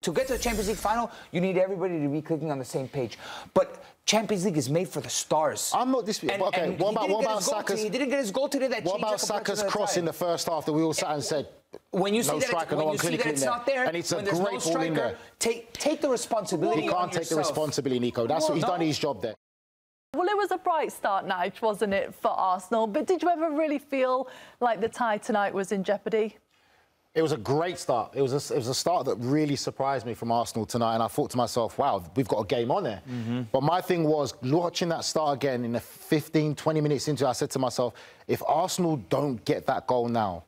To get to the Champions League final, you need everybody to be clicking on the same page. But Champions League is made for the stars. I'm not disputing. Okay, what about Saka's? He didn't get his goal today. What about Saka's cross in the first half that we all sat and said? When you see no that, striker, no one clinically it's not there, and it's a great no striker, ball in there. Take the responsibility. He can't take the responsibility, Nico. That's what he's done his job there. Well, it was a bright start, Nige, wasn't it, for Arsenal? But did you ever really feel like the tie tonight was in jeopardy? It was a great start. It was a start that really surprised me from Arsenal tonight, and I thought to myself, wow, we've got a game on there. But my thing was, watching that start again in the 15, 20 minutes into it, I said to myself, if Arsenal don't get that goal now,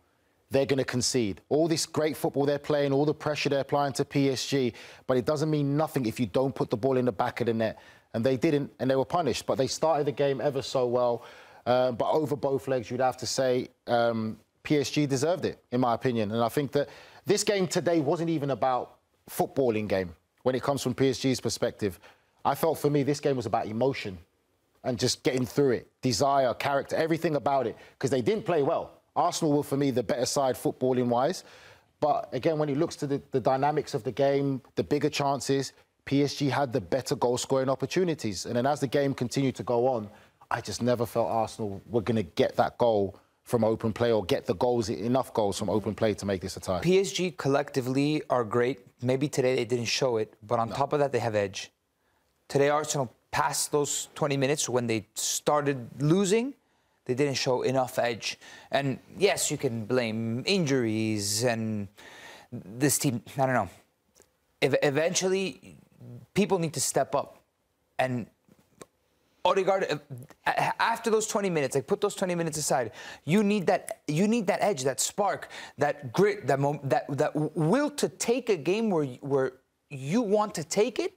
they're going to concede. All this great football they're playing, all the pressure they're applying to PSG, but it doesn't mean nothing if you don't put the ball in the back of the net. And they didn't, and they were punished. But they started the game ever so well. But over both legs, you'd have to say PSG deserved it, in my opinion. And I think that this game today wasn't even about footballing game when it comes from PSG's perspective. I felt, for me, this game was about emotion and just getting through it. Desire, character, everything about it. Because they didn't play well. Arsenal were, for me, the better side footballing-wise. But, again, when it looks to the dynamics of the game, the bigger chances, PSG had the better goal-scoring opportunities. And then as the game continued to go on, I just never felt Arsenal were going to get that goal from open play or get the goals, enough goals from open play to make this a tie. PSG collectively are great. Maybe today they didn't show it, but on top of that, they have edge. Today, Arsenal, past those 20 minutes when they started losing, they didn't show enough edge. And yes, you can blame injuries and this team, I don't know. Eventually, people need to step up. And Odegaard, after those 20 minutes, like put those 20 minutes aside, you need that edge, that spark, that grit, that will to take a game where you want to take it.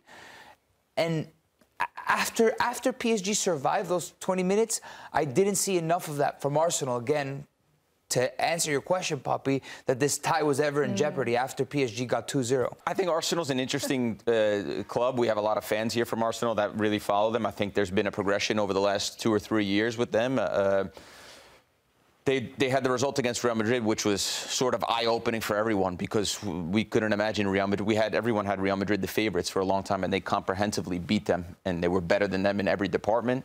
And after PSG survived those 20 minutes, I didn't see enough of that from Arsenal again to answer your question, Poppy, that this tie was ever in jeopardy after PSG got 2-0. I think Arsenal's an interesting club. We have a lot of fans here from Arsenal that really follow them. I think there's been a progression over the last 2 or 3 years with them. They had the result against Real Madrid, which was sort of eye-opening for everyone because we couldn't imagine Real Madrid. Everyone had Real Madrid the favourites for a long time, and they comprehensively beat them, and they were better than them in every department.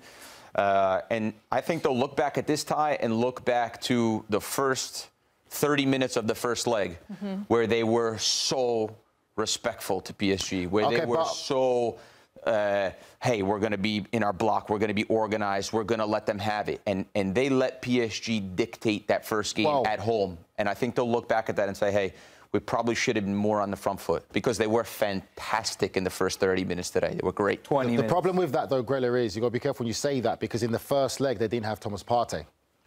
And I think they'll look back at this tie and look back to the first 30 minutes of the first leg, where they were so respectful to PSG, where they were so... hey, we're going to be in our block, we're going to be organized, we're going to let them have it. And they let PSG dictate that first game at home. And I think they'll look back at that and say, hey, we probably should have been more on the front foot because they were fantastic in the first 30 minutes today. They were great. The problem with that, though, Grella, is you've got to be careful when you say that because in the first leg, they didn't have Thomas Partey.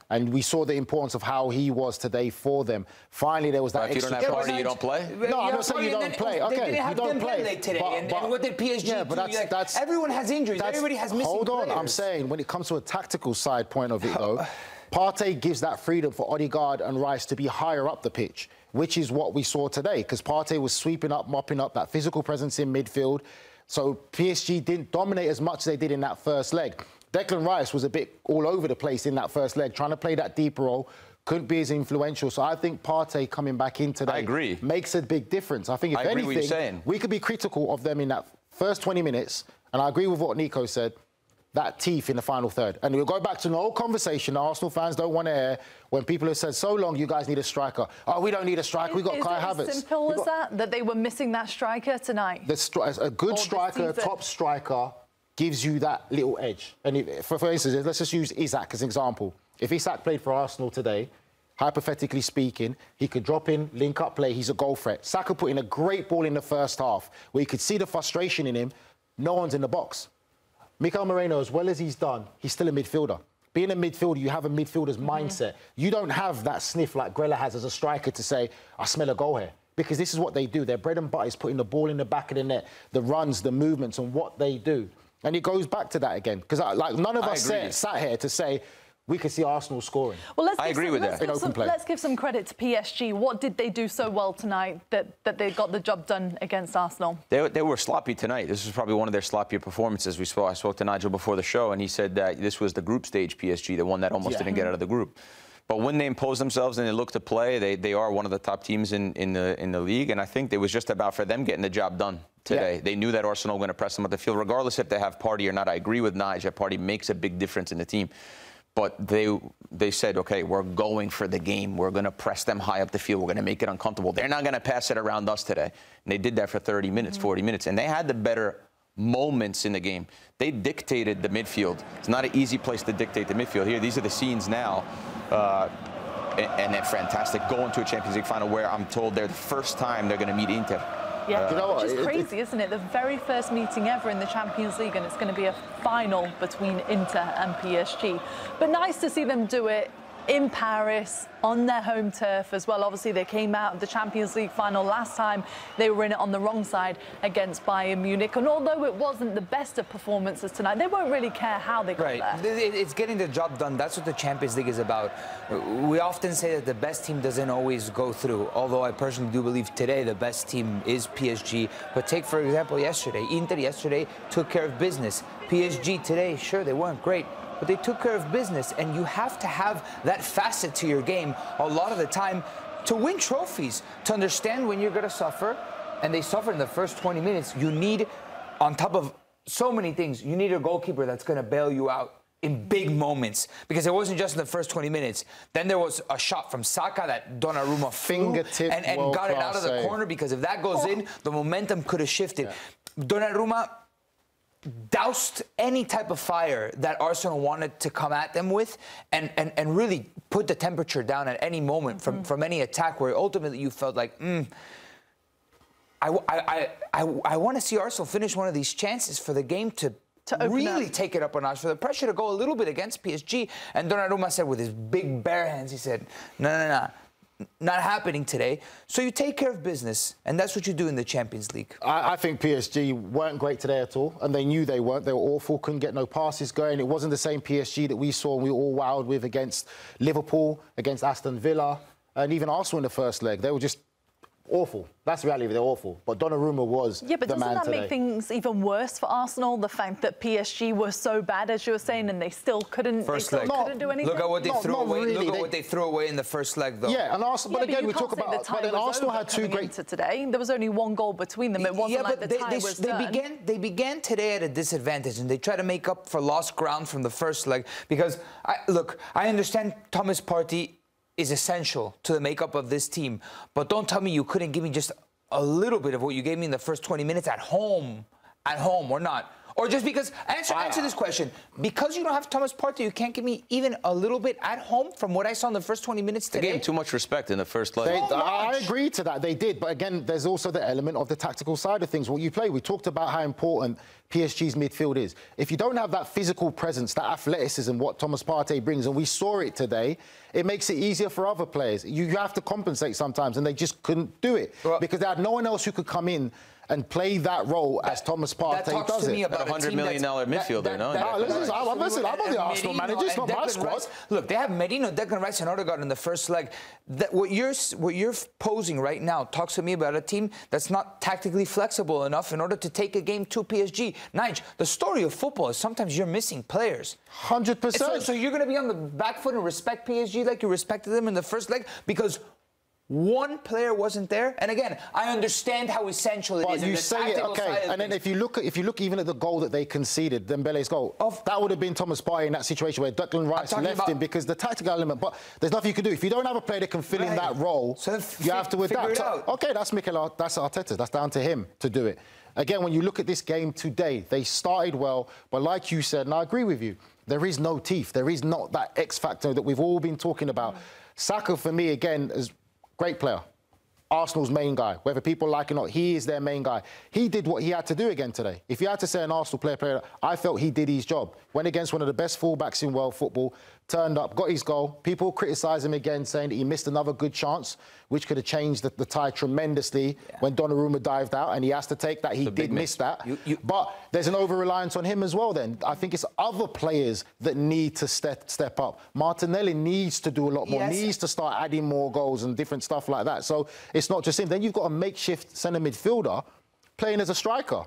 And we saw the importance of how he was today for them. Finally, there was that extra... If you don't have Partey, you don't play? No, I'm not saying you don't play. Okay, you don't play. Today. And what did PSG do? But that's... Everyone has injuries. Everybody has missing players. Hold on. I'm saying, when it comes to a tactical side point of it, though, Partey gives that freedom for Odegaard and Rice to be higher up the pitch, which is what we saw today, because Partey was sweeping up, mopping up, that physical presence in midfield. So PSG didn't dominate as much as they did in that first leg. Declan Rice was a bit all over the place in that first leg, trying to play that deeper role, couldn't be as influential. So I think Partey coming back in today makes a big difference. I think, if anything, we could be critical of them in that first 20 minutes, and I agree with what Nico said, that teeth in the final third. And we'll go back to an old conversation that Arsenal fans don't want to hear when people have said so long, you guys need a striker. Oh, we don't need a striker, we've got Kai Havertz. Is it as simple as that they were missing that striker tonight? A good striker, top striker, gives you that little edge. And if, for instance, let's just use Isak as an example. If Isak played for Arsenal today, hypothetically speaking, he could drop in, link up play, he's a goal threat. Saka put in a great ball in the first half where you could see the frustration in him. No one's in the box. Mikel Moreno, as well as he's done, he's still a midfielder. Being a midfielder, you have a midfielder's mindset. You don't have that sniff like Grella has as a striker to say, I smell a goal here. Because this is what they do. Their bread and butter is putting the ball in the back of the net, the runs, the movements, and what they do. And it goes back to that again. Because like none of us sat here to say we could see Arsenal scoring. Well, I agree with that. Let's give some credit to PSG. What did they do so well tonight that they got the job done against Arsenal? They were sloppy tonight. This was probably one of their sloppier performances. I spoke to Nigel before the show, and he said that this was the group stage PSG, the one that almost didn't get out of the group. But when they impose themselves and they look to play, they are one of the top teams in the league. And I think it was just about for them getting the job done today. Yeah. They knew that Arsenal were going to press them at the field, regardless if they have Partey or not. I agree with Nigel. Partey makes a big difference in the team. But they said, okay, we're going for the game. We're going to press them high up the field. We're going to make it uncomfortable. They're not going to pass it around us today. And they did that for 30 minutes, 40 minutes. And they had the better moments in the game. They dictated the midfield. It's not an easy place to dictate the midfield. Here, these are the scenes now. And they're fantastic. Going to a Champions League final where I'm told they're the first time they're going to meet Inter. Yeah, you know what? Which is crazy, isn't it? The very first meeting ever in the Champions League, and it's going to be a final between Inter and PSG. But nice to see them do it in Paris, on their home turf as well. Obviously, they came out of the Champions League final last time. They were in it on the wrong side against Bayern Munich. And although it wasn't the best of performances tonight, they won't really care how they got there. It's getting the job done. That's what the Champions League is about. We often say that the best team doesn't always go through, although I personally do believe today the best team is PSG. But take, for example, yesterday. Inter yesterday took care of business. PSG today, sure, they weren't great, but they took care of business, and you have to have that facet to your game a lot of the time to win trophies, to understand when you're going to suffer, and they suffer in the first 20 minutes. You need, on top of so many things, you need a goalkeeper that's going to bail you out in big moments, because it wasn't just in the first 20 minutes. Then there was a shot from Saka that Donnarumma fingertip and got it out of the corner, because if that goes in, the momentum could have shifted. Yeah. Donnarumma doused any type of fire that Arsenal wanted to come at them with, and really put the temperature down at any moment from any attack, where ultimately you felt like, I want to see Arsenal finish one of these chances for the game to really take it up a notch, for the pressure to go a little bit against PSG. And Donnarumma said with his big bare hands, he said, no. Not happening today. So you take care of business, and that's what you do in the Champions League. I think PSG weren't great today at all, and they knew they weren't. They were awful, couldn't get no passes going. It wasn't the same PSG that we saw and we were all wowed with against Liverpool, against Aston Villa, and even Arsenal in the first leg. They were just awful. That's the reality. They're awful. But Donnarumma was the man today. Yeah, but doesn't that make things even worse for Arsenal? The fact that PSG were so bad, as you were saying, and they still couldn't, couldn't do anything. Look at what they threw away. Really. Look at what they threw away in the first leg, though. Yeah, and Arsenal. But again, we talk about. But then Arsenal had two great. Today, there was only one goal between them. It wasn't like the tie was done. They began today at a disadvantage, and they try to make up for lost ground from the first leg. Because I understand Thomas Partey is essential to the makeup of this team, but don't tell me you couldn't give me just a little bit of what you gave me in the first 20 minutes at home, or not. Or just because, answer this question, because you don't have Thomas Partey, you can't give me even a little bit at home from what I saw in the first 20 minutes today? They gave him too much respect in the first leg. I agree to that, they did. But again, there's also the element of the tactical side of things. What you play, we talked about how important PSG's midfield is. If you don't have that physical presence, that athleticism, what Thomas Partey brings, and we saw it today, it makes it easier for other players. You have to compensate sometimes, and they just couldn't do it because they had no one else who could come in and play that role as Thomas Partey does it. About a $100 million midfielder, no? Listen, I'm not the Arsenal manager. It's not my squad. Look, they have Merino, Declan Rice, and Odegaard in the first leg. What you're posing right now talks to me about a team that's not tactically flexible enough in order to take a game to PSG. Nigel, the story of football is sometimes you're missing players. 100%. So you're going to be on the back foot and respect PSG like you respected them in the first leg because one player wasn't there, and again, I understand how essential it is. You say it, okay, and then if you look even at the goal that they conceded, Dembele's goal, that would have been Thomas Partey in that situation where Declan Rice left him because the tactical element. But there's nothing you can do if you don't have a player that can fill in that role. So you have to adapt. Okay, that's Arteta. That's down to him to do it. Again, when you look at this game today, they started well, but like you said, and I agree with you, there is no teeth. There is not that X factor that we've all been talking about. Saka, for me, again, is great player. Arsenal's main guy. Whether people like it or not, he is their main guy. He did what he had to do again today. If you had to say an Arsenal player, I felt he did his job. Went against one of the best fullbacks in world football, turned up, got his goal. People criticise him again, saying that he missed another good chance, which could have changed the tie tremendously when Donnarumma dived out, and he has to take that. He did miss that. But there's an over-reliance on him as well then. I think it's other players that need to step up. Martinelli needs to do a lot more, needs to start adding more goals and different stuff like that. So it's not just him. Then you've got a makeshift centre midfielder playing as a striker.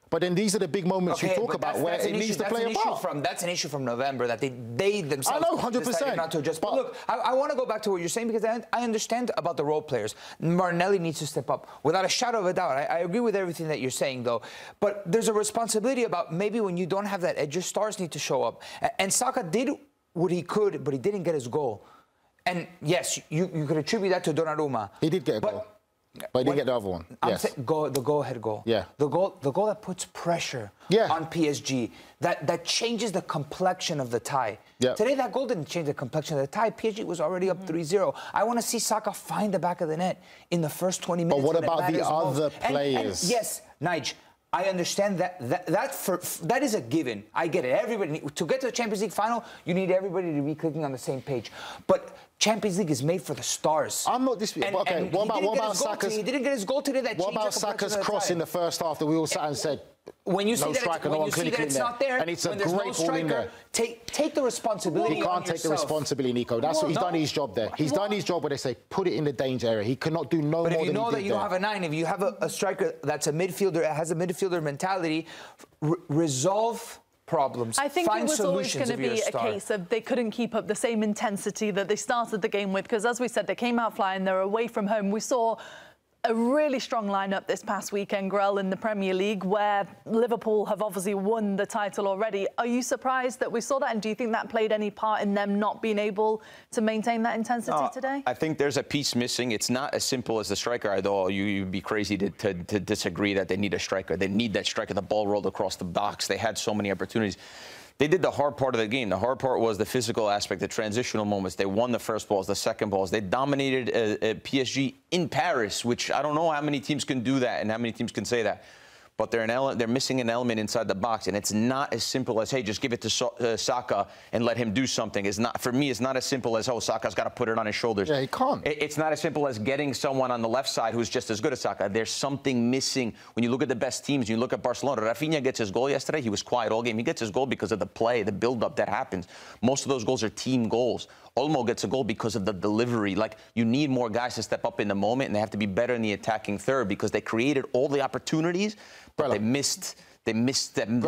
But then these are the big moments you talk about where it needs to play a part. That's an issue from November that they themselves I know, 100%. decided not to adjust. But look, I want to go back to what you're saying because I understand about the role players. Martinelli needs to step up without a shadow of a doubt. I agree with everything that you're saying, though. But there's a responsibility about maybe when you don't have that edge, your stars need to show up. And Saka did what he could, but he didn't get his goal. And yes, you could attribute that to Donnarumma. He did get a goal. But he didn't get the other one. Yes. The go-ahead goal. Yeah. The goal that puts pressure on PSG, that changes the complexion of the tie. Yeah. Today, that goal didn't change the complexion of the tie. PSG was already up 3-0. I want to see Saka find the back of the net in the first 20 minutes. But what about the other players? And yes, Nige, I understand that is a given. I get it. Everybody, to get to the Champions League final, you need everybody to be clicking on the same page. But Champions League is made for the stars. I'm not disputing. Okay, what about Saka's? He didn't get his goal today. What about Saka's cross in the first half that we all sat and said? When you see no that, striker, no one clinicking it's not there, and it's a when there's great no ball in striker, there. Take the responsibility. He can't take the responsibility, Nico. That's what he's done his job there. He's done his job where they say put it in the danger area. He cannot do no more than he did. But if you know that you don't have a 9, if you have a striker that's a midfielder, has a midfielder mentality, resolve problems. I think it was always going to be a case of they couldn't keep up the same intensity that they started the game with, because as we said, they came out flying, they're away from home. We saw a really strong lineup this past weekend, Grell, in the Premier League, where Liverpool have obviously won the title already. Are you surprised that we saw that, and do you think that played any part in them not being able to maintain that intensity today? I think there's a piece missing. It's not as simple as the striker, although you'd be crazy to disagree that they need a striker. They need that striker. The ball rolled across the box. They had so many opportunities. They did the hard part of the game. The hard part was the physical aspect, the transitional moments. They won the first balls, the second balls. They dominated PSG in Paris, which I don't know how many teams can do that and how many teams can say that. But they're missing an element inside the box, and it's not as simple as, hey, just give it to Saka and let him do something. It's not, for me, it's not as simple as, oh, Saka's got to put it on his shoulders. Yeah, he can't. It's not as simple as getting someone on the left side who's just as good as Saka. There's something missing. When you look at the best teams, you look at Barcelona. Rafinha gets his goal yesterday. He was quiet all game. He gets his goal because of the play, the build-up that happens. Most of those goals are team goals. Olmo gets a goal because of the delivery. Like, you need more guys to step up in the moment, and they have to be better in the attacking third because they created all the opportunities, but they missed them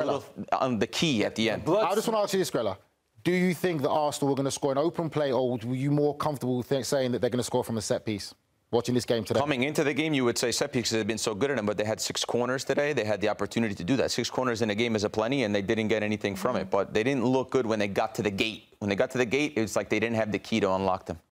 on the key at the end. I just want to ask you this, Grella. Do you think that Arsenal were going to score an open play, or were you more comfortable saying that they're going to score from a set piece? Watching this game today. Coming into the game, you would say set pieces have been so good at them, but they had 6 corners today. They had the opportunity to do that. 6 corners in a game is a plenty, and they didn't get anything from it. But they didn't look good when they got to the gate. When they got to the gate, it was like they didn't have the key to unlock them.